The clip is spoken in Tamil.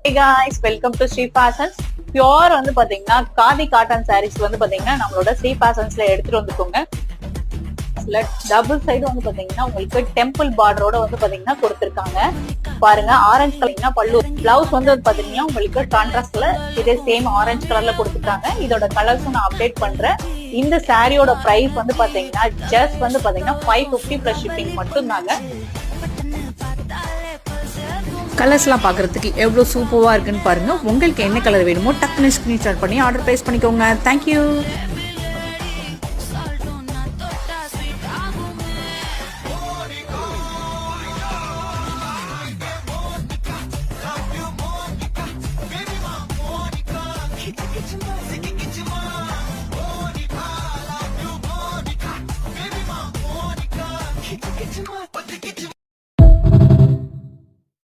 Hey guys, welcome to Sri Fashions. Pure வந்து பாத்தீங்கன்னா காதி காட்டன் சாரீஸ் வந்து பாத்தீங்கன்னா நம்மளோட ஸ்ரீ ஃபேஷன்ஸ்ல எடுத்துட்டு வந்துக்கோங்க. டபுள் சைடு வந்து பாத்தீங்கன்னா உங்களுக்கு டெம்பிள் பார்டரோட வந்து பாத்தீங்கன்னா கொடுத்திருக்காங்க. பாருங்க ஆரஞ்சு கலர்னா பல்லு, பிளவுஸ் வந்து பாத்தீங்கன்னா உங்களுக்கு கான்ட்ராஸ்ட்ல இதே சேம் ஆரஞ்சு கலர்ல கொடுத்துருக்காங்க. இதோட கலர்ஸும் நான் அப்டேட் பண்றேன். இந்த சாரியோட பிரைஸ் வந்து பாத்தீங்கன்னா ஜஸ்ட் வந்து பாத்தீங்கன்னா 550 பிளஸ் ஷிப்பிங் மட்டும் தாங்க. கலர்ஸ்லாம் பார்க்குறதுக்கு எவ்வளோ சூப்பராக இருக்குன்னு பாருங்கள். உங்களுக்கு என்ன கலர் வேணுமோ டக்குன்னு ஸ்க்ரீன்ஷாட் பண்ணி ஆர்டர் ப்ளேஸ் பண்ணிக்கோங்க. தேங்க்யூ.